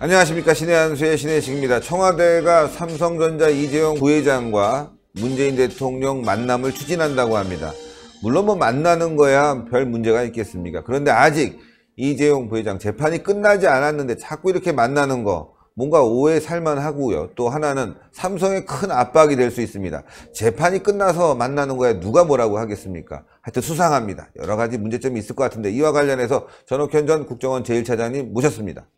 안녕하십니까. 신의 한수의 신혜식입니다. 청와대가 삼성전자 이재용 부회장과 문재인 대통령 만남을 추진한다고 합니다. 물론 만나는 거야 별 문제가 있겠습니까? 그런데 아직 이재용 부회장 재판이 끝나지 않았는데 자꾸 이렇게 만나는 거 뭔가 오해 살만하고요. 또 하나는 삼성의 큰 압박이 될 수 있습니다. 재판이 끝나서 만나는 거야 누가 뭐라고 하겠습니까? 하여튼 수상합니다. 여러 가지 문제점이 있을 것 같은데 이와 관련해서 전옥현 전 국정원 제1차장님 모셨습니다.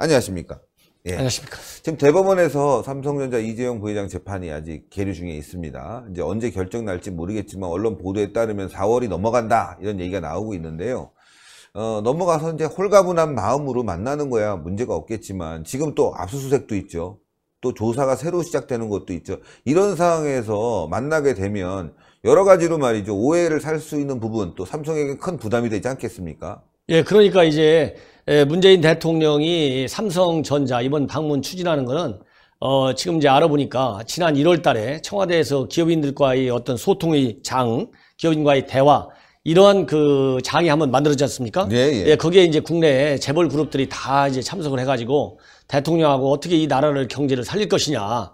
안녕하십니까? 예. 안녕하십니까? 지금 대법원에서 삼성전자 이재용 부회장 재판이 아직 계류 중에 있습니다. 이제 언제 결정 날지 모르겠지만 언론 보도에 따르면 4월이 넘어간다 이런 얘기가 나오고 있는데요. 넘어가서 이제 홀가분한 마음으로 만나는 거야 문제가 없겠지만 지금 또 압수수색도 있죠. 또 조사가 새로 시작되는 것도 있죠. 이런 상황에서 만나게 되면 여러 가지로 말이죠. 오해를 살 수 있는 부분 또 삼성에게 큰 부담이 되지 않겠습니까? 예, 그러니까 이제 문재인 대통령이 삼성전자 이번 방문 추진하는 거는 지금 이제 알아보니까 지난 1월 달에 청와대에서 기업인들과의 어떤 소통의 장, 기업인과의 대화 이러한 그 장이 한번 만들어졌지 않습니까? 예. 예, 거기에 이제 국내 재벌 그룹들이 다 이제 참석을 해가지고 대통령하고 어떻게 이 나라를 경제를 살릴 것이냐,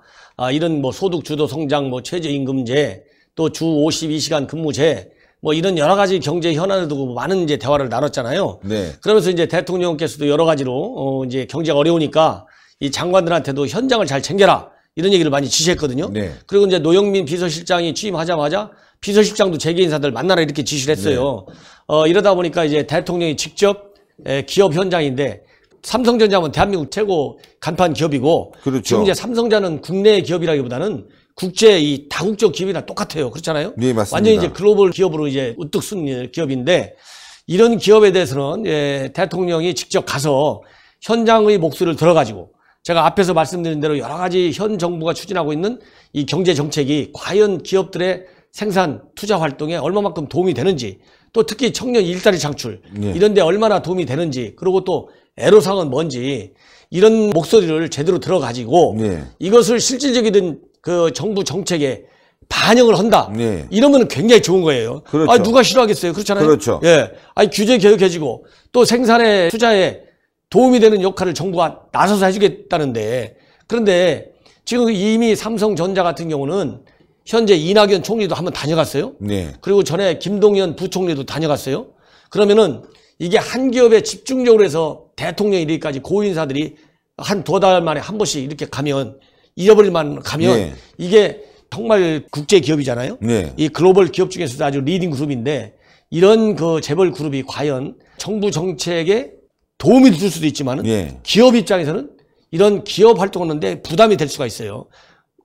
이런 뭐 소득 주도 성장, 뭐 최저임금제, 또 주 52시간 근무제, 뭐 이런 여러 가지 경제 현안을 두고 많은 이제 대화를 나눴잖아요. 네. 그러면서 이제 대통령께서도 여러 가지로 이제 경제가 어려우니까 이 장관들한테도 현장을 잘 챙겨라 이런 얘기를 많이 지시했거든요. 네. 그리고 이제 노영민 비서실장이 취임하자마자 비서실장도 재계 인사들 만나라 이렇게 지시를 했어요. 네. 이러다 보니까 이제 대통령이 직접 기업 현장인데 삼성전자는 대한민국 최고 간판 기업이고 그렇죠. 지금 이제 삼성전자는 국내 기업이라기보다는 국제 이 다국적 기업이랑 똑같아요. 그렇잖아요. 네, 맞습니다. 완전히 이제 글로벌 기업으로 이제 우뚝 쓴 기업인데 이런 기업에 대해서는 대통령이 직접 가서 현장의 목소리를 들어가지고 제가 앞에서 말씀드린 대로 여러 가지 현 정부가 추진하고 있는 이 경제 정책이 과연 기업들의 생산 투자 활동에 얼마만큼 도움이 되는지 또 특히 청년 일자리 창출 이런 데 얼마나 도움이 되는지 그리고 또 애로사항은 뭔지 이런 목소리를 제대로 들어가지고 이것을 실질적인 그 정부 정책에 반영을 한다. 이러면 굉장히 좋은 거예요. 그렇죠. 누가 싫어하겠어요. 그렇잖아요. 그렇죠. 예. 규제 개혁해지고 또 생산에 투자에 도움이 되는 역할을 정부가 나서서 해주겠다는데 그런데 지금 이미 삼성전자 같은 경우는 현재 이낙연 총리도 한번 다녀갔어요. 그리고 전에 김동연 부총리도 다녀갔어요. 그러면은 이게 한 기업에 집중적으로 해서 대통령 이르기까지 고인사들이 한 2달 만에 한 번씩 이렇게 가면 잃어버릴만 가면 이게 정말 국제 기업이잖아요. 이 글로벌 기업 중에서도 아주 리딩 그룹인데 이런 그 재벌 그룹이 과연 정부 정책에 도움이 줄 수도 있지만은 기업 입장에서는 이런 기업 활동하는데 부담이 될 수가 있어요.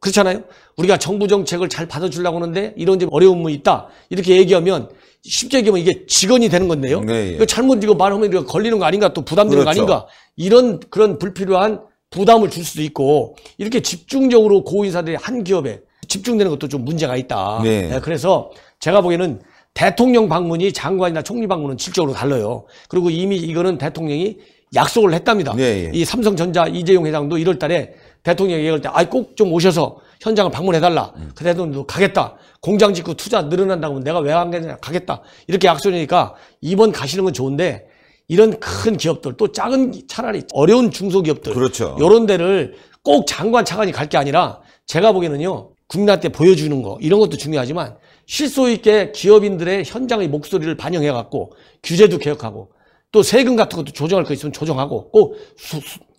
그렇잖아요. 우리가 정부 정책을 잘 받아주려고 하는데 이런 좀 어려움이 있다. 이렇게 얘기하면 쉽게 얘기하면 이게 직언이 되는 건데요. 이거 잘못 이거 말하면 이거 걸리는 거 아닌가 또 부담되는 거 아닌가 이런 그런 불필요한 부담을 줄 수도 있고 이렇게 집중적으로 고인사들이 한 기업에 집중되는 것도 좀 문제가 있다. 그래서 제가 보기에는 대통령 방문이 장관이나 총리 방문은 질적으로 달라요. 그리고 이미 이거는 대통령이 약속을 했답니다. 이 삼성전자 이재용 회장도 1월 달에 대통령이 얘기할 때 꼭 좀 오셔서 현장을 방문해달라. 그 대통령도 가겠다. 공장 짓고 투자 늘어난다고 하면 내가 왜 안 가겠다. 이렇게 약속이니까 이번 가시는 건 좋은데 이런 큰 기업들 또 작은 차라리 어려운 중소기업들 이런 데를 꼭 장관 차관이 갈 게 아니라 제가 보기에는요. 국민한테 보여주는 거 이런 것도 중요하지만 실소 있게 기업인들의 현장의 목소리를 반영해 갖고 규제도 개혁하고 또 세금 같은 것도 조정할 거 있으면 조정하고 꼭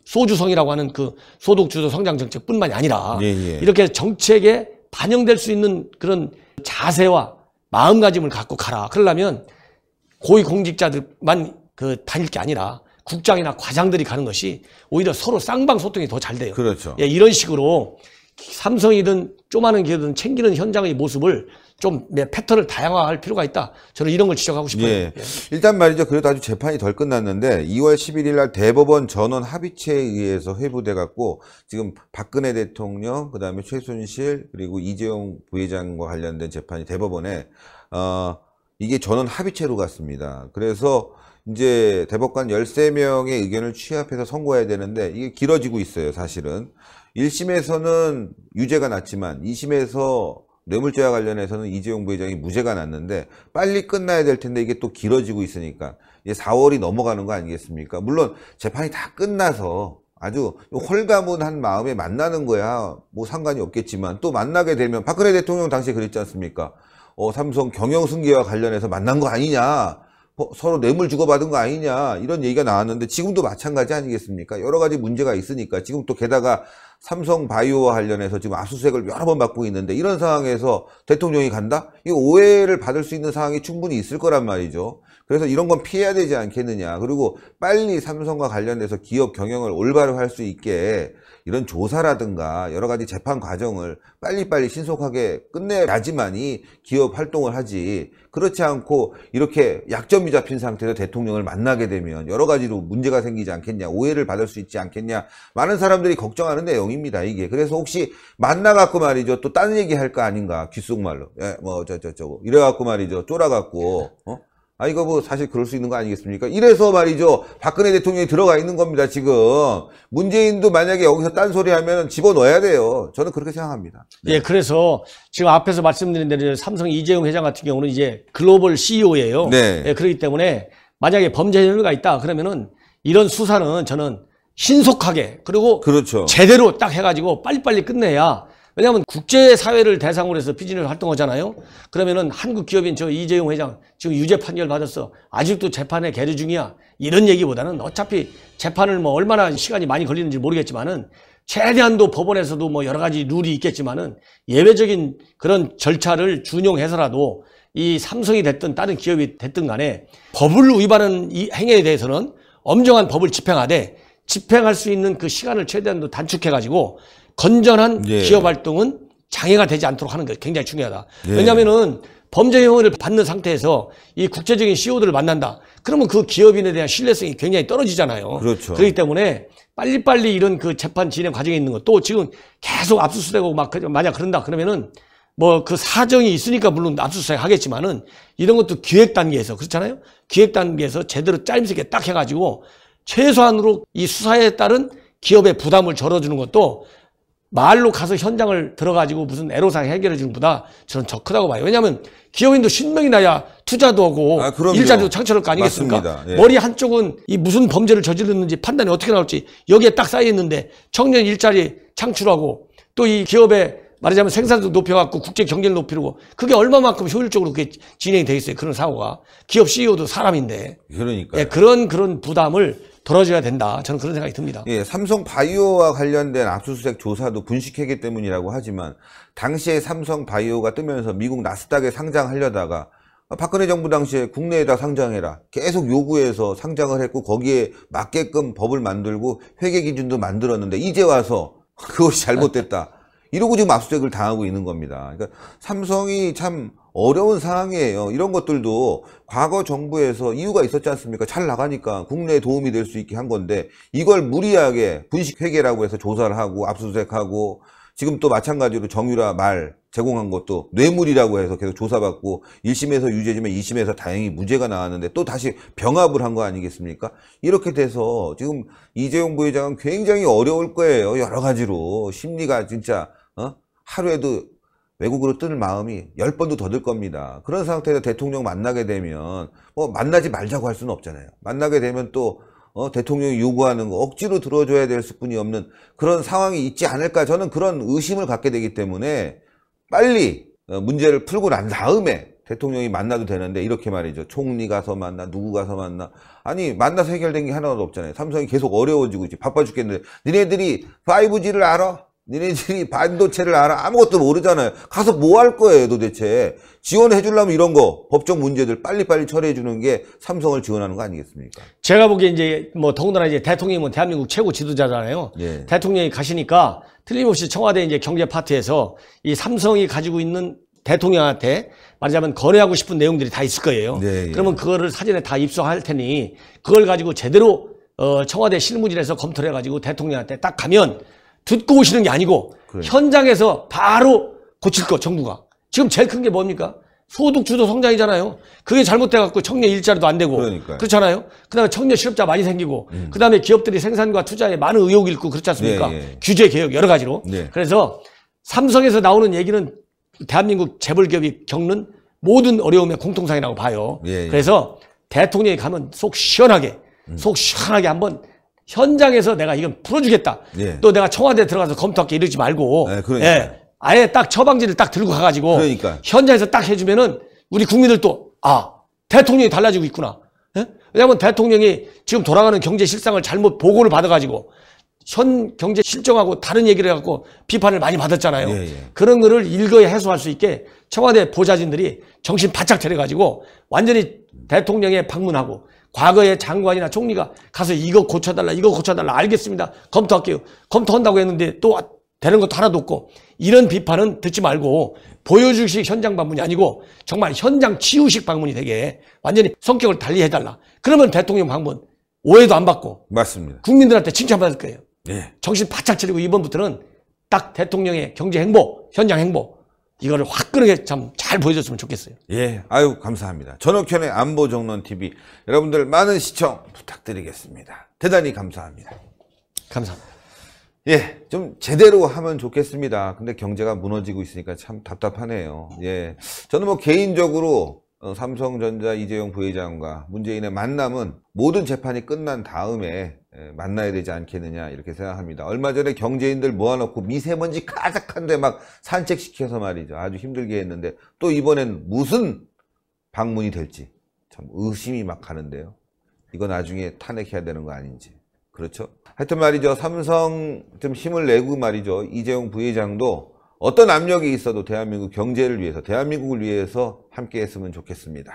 소주성이라고 하는 그 소득주도 성장 정책뿐만이 아니라 이렇게 정책에 반영될 수 있는 그런 자세와 마음가짐을 갖고 가라. 그러려면 고위공직자들만 다닐 게 아니라 국장이나 과장들이 가는 것이 오히려 서로 쌍방소통이 더 잘 돼요. 그렇죠. 이런 식으로 삼성이든 조그마한 기업이든 챙기는 현장의 모습을 좀 패턴을 다양화할 필요가 있다. 저는 이런 걸 지적하고 싶어요. 일단 말이죠. 그래도 아주 재판이 덜 끝났는데 2월 11일 날 대법원 전원 합의체에 의해서 회부돼 갖고 지금 박근혜 대통령 그다음에 최순실 그리고 이재용 부회장과 관련된 재판이 대법원에 이게 전원 합의체로 갔습니다. 그래서 이제 대법관 13명의 의견을 취합해서 선고해야 되는데 이게 길어지고 있어요. 사실은 1심에서는 유죄가 났지만 2심에서 뇌물죄와 관련해서는 이재용 부회장이 무죄가 났는데 빨리 끝나야 될 텐데 이게 또 길어지고 있으니까 이제 4월이 넘어가는 거 아니겠습니까? 물론 재판이 다 끝나서 아주 홀가분한 마음에 만나는 거야 뭐 상관이 없겠지만, 또 만나게 되면 박근혜 대통령 당시에 그랬지 않습니까? 삼성 경영승계와 관련해서 만난 거 아니냐, 서로 뇌물 주고받은 거 아니냐, 이런 얘기가 나왔는데 지금도 마찬가지 아니겠습니까? 여러 가지 문제가 있으니까. 지금 또 게다가 삼성 바이오와 관련해서 지금 압수수색을 여러 번 받고 있는데, 이런 상황에서 대통령이 간다? 이거 오해를 받을 수 있는 상황이 충분히 있을 거란 말이죠. 그래서 이런 건 피해야 되지 않겠느냐. 그리고 빨리 삼성과 관련해서 기업 경영을 올바로 할 수 있게 이런 조사라든가 여러 가지 재판 과정을 빨리빨리 신속하게 끝내야지만이 기업 활동을 하지, 그렇지 않고 이렇게 약점이 잡힌 상태에서 대통령을 만나게 되면 여러 가지로 문제가 생기지 않겠냐, 오해를 받을 수 있지 않겠냐, 많은 사람들이 걱정하는 내용입니다, 이게. 그래서 혹시 만나갖고 말이죠, 또 딴 얘기 할 거 아닌가, 귓속말로. 이래갖고 말이죠, 쫄아갖고, 이거 뭐 사실 그럴 수 있는 거 아니겠습니까? 이래서 말이죠, 박근혜 대통령이 들어가 있는 겁니다, 지금. 문재인도 만약에 여기서 딴소리 하면 집어넣어야 돼요. 저는 그렇게 생각합니다. 네. 예, 그래서 지금 앞에서 말씀드린 대로 삼성 이재용 회장 같은 경우는 이제 글로벌 CEO예요. 네. 예, 그렇기 때문에 만약에 범죄 혐의가 있다 그러면은 이런 수사는 저는 신속하게, 그리고 그렇죠. 제대로 딱 해가지고 빨리빨리 끝내야. 왜냐하면 국제사회를 대상으로 해서 비즈니스 활동하잖아요. 그러면은 한국 기업인 저 이재용 회장 지금 유죄 판결 받았어. 아직도 재판에 계류 중이야. 이런 얘기보다는 어차피 재판을 뭐 얼마나 시간이 많이 걸리는지 모르겠지만은 최대한도 법원에서도 뭐 여러 가지 룰이 있겠지만은 예외적인 그런 절차를 준용해서라도 이 삼성이 됐든 다른 기업이 됐든 간에 법을 위반하는 이 행위에 대해서는 엄정한 법을 집행하되, 집행할 수 있는 그 시간을 최대한도 단축해가지고 건전한 예. 기업 활동은 장애가 되지 않도록 하는 게 굉장히 중요하다. 예. 왜냐하면은 범죄 혐의를 받는 상태에서 이 국제적인 CEO들을 만난다. 그러면 그 기업인에 대한 신뢰성이 굉장히 떨어지잖아요. 그렇죠. 그렇기 때문에 빨리빨리 이런 그 재판 진행 과정에 있는 것, 또 지금 계속 압수수색하고 막 만약 그런다 그러면은 뭐 그 사정이 있으니까 물론 압수수색 하겠지만은 이런 것도 기획 단계에서, 그렇잖아요. 기획 단계에서 제대로 짜임새게 딱 해가지고 최소한으로 이 수사에 따른 기업의 부담을 절어주는 것도 말로 가서 현장을 들어가지고 무슨 애로사항 해결해 주는 것보다 저는 더 크다고 봐요. 왜냐하면 기업인도 신명이 나야 투자도 하고 일자리도 창출할 거 아니겠습니까? 맞습니다. 예. 머리 한쪽은 이 무슨 범죄를 저질렀는지 판단이 어떻게 나올지 여기에 딱 쌓여 있는데 청년 일자리 창출하고 또 이 기업의 말하자면 생산도 높여갖고 국제 경제를 높이고, 그게 얼마만큼 효율적으로 그게 진행이 되겠어요. 그런 사고가. 기업 CEO도 사람인데. 그러니까요. 예, 그런 부담을 덜어줘야 된다. 저는 그런 생각이 듭니다. 예, 삼성 바이오와 관련된 압수수색 조사도 분식회계 때문이라고 하지만, 당시에 삼성 바이오가 뜨면서 미국 나스닥에 상장하려다가 박근혜 정부 당시에 국내에다 상장해라 계속 요구해서 상장을 했고, 거기에 맞게끔 법을 만들고 회계 기준도 만들었는데 이제 와서 그것이 잘못됐다 이러고 지금 압수수색을 당하고 있는 겁니다. 그러니까 삼성이 참 어려운 상황이에요. 이런 것들도 과거 정부에서 이유가 있었지 않습니까? 잘 나가니까 국내에 도움이 될 수 있게 한 건데, 이걸 무리하게 분식회계라고 해서 조사를 하고 압수수색하고, 지금 또 마찬가지로 정유라 말 제공한 것도 뇌물이라고 해서 계속 조사받고 1심에서 유죄지만 2심에서 다행히 무죄가 나왔는데 또 다시 병합을 한 거 아니겠습니까? 이렇게 돼서 지금 이재용 부회장은 굉장히 어려울 거예요. 여러 가지로. 심리가 진짜 하루에도 외국으로 뜰 마음이 10번도 더 들 겁니다. 그런 상태에서 대통령 만나게 되면 뭐 만나지 말자고 할 수는 없잖아요. 만나게 되면 또 대통령이 요구하는 거 억지로 들어줘야 될 수뿐이 없는 그런 상황이 있지 않을까, 저는 그런 의심을 갖게 되기 때문에 빨리 문제를 풀고 난 다음에 대통령이 만나도 되는데, 이렇게 말이죠. 총리 가서 만나, 누구 가서 만나. 아니, 만나서 해결된 게 하나도 없잖아요. 삼성이 계속 어려워지고 있지. 바빠 죽겠는데. 니네들이 5G를 알아? 니네들이 반도체를 알아? 아무것도 모르잖아요. 가서 뭐 할 거예요, 도대체? 지원해 주려면 이런 거, 법적 문제들 빨리빨리 처리해 주는 게 삼성을 지원하는 거 아니겠습니까? 제가 보기에 이제 뭐 더군다나 이제 대통령은 대한민국 최고 지도자잖아요. 예. 대통령이 가시니까 틀림없이 청와대 이제 경제 파트에서 이 삼성이 가지고 있는 대통령한테 말하자면 거래하고 싶은 내용들이 다 있을 거예요. 네, 예. 그러면 그거를 사전에 다 입수할 테니 그걸 가지고 제대로 청와대 실무진에서 검토를 해가지고 대통령한테 딱 가면 듣고 오시는 게 아니고 현장에서 바로 고칠 거, 정부가. 지금 제일 큰 게 뭡니까? 소득 주도 성장이잖아요. 그게 잘못돼갖고 청년 일자리도 안 되고. 그러니까요. 그렇잖아요. 그 다음에 청년 실업자 많이 생기고. 그 다음에 기업들이 생산과 투자에 많은 의욕을 잃고 그렇지 않습니까? 네, 예. 규제 개혁 여러 가지로. 네. 그래서 삼성에서 나오는 얘기는 대한민국 재벌기업이 겪는 모든 어려움의 공통상이라고 봐요. 예, 예. 그래서 대통령이 가면 속 시원하게 한번 현장에서 내가 이건 풀어주겠다. 예. 또 내가 청와대에 들어가서 검토할게 이러지 말고 네, 그러니까요. 예, 아예 딱 처방지를 딱 들고 가가지고 그러니까요. 현장에서 딱 해주면은 우리 국민들도 대통령이 달라지고 있구나. 예? 왜냐하면 대통령이 지금 돌아가는 경제 실상을 잘못 보고를 받아가지고 현 경제 실정하고 다른 얘기를 해갖고 비판을 많이 받았잖아요. 예, 예. 그런 거를 일거에 해소할 수 있게 청와대 보좌진들이 정신 바짝 차려가지고 완전히 대통령에 방문하고 과거에 장관이나 총리가 가서 이거 고쳐달라 이거 고쳐달라 알겠습니다 검토할게요 검토한다고 했는데 또 되는 것도 하나도 없고 이런 비판은 듣지 말고 보여주식 현장 방문이 아니고 정말 현장 치유식 방문이 되게 완전히 성격을 달리 해달라. 그러면 대통령 방문 오해도 안 받고 맞습니다. 국민들한테 칭찬받을 거예요. 예. 정신 바짝 차리고 이번부터는 딱 대통령의 경제 행보, 현장 행보 이거를 화끈하게 참 잘 보여줬으면 좋겠어요. 예, 아유 감사합니다. 전옥현의 안보정론TV 여러분들 많은 시청 부탁드리겠습니다. 대단히 감사합니다. 감사합니다. 예, 좀 제대로 하면 좋겠습니다. 근데 경제가 무너지고 있으니까 참 답답하네요. 예, 저는 뭐 개인적으로 삼성전자 이재용 부회장과 문재인의 만남은 모든 재판이 끝난 다음에 만나야 되지 않겠느냐 이렇게 생각합니다. 얼마 전에 경제인들 모아놓고 미세먼지 가득한데 막 산책시켜서 말이죠. 아주 힘들게 했는데 또 이번엔 무슨 방문이 될지 참 의심이 막 가는데요. 이거 나중에 탄핵해야 되는 거 아닌지. 그렇죠? 하여튼 말이죠. 삼성 좀 힘을 내고 말이죠. 이재용 부회장도 어떤 압력이 있어도 대한민국 경제를 위해서, 대한민국을 위해서 함께 했으면 좋겠습니다.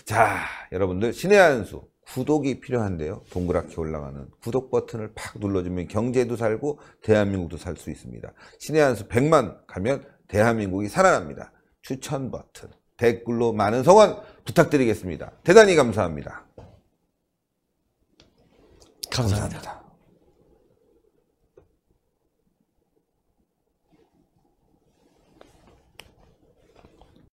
자, 여러분들 신의 한 수, 구독이 필요한데요. 동그랗게 올라가는 구독 버튼을 팍 눌러주면 경제도 살고 대한민국도 살 수 있습니다. 신의 한 수 100만 가면 대한민국이 살아납니다. 추천 버튼, 댓글로 많은 성원 부탁드리겠습니다. 대단히 감사합니다. 감사합니다.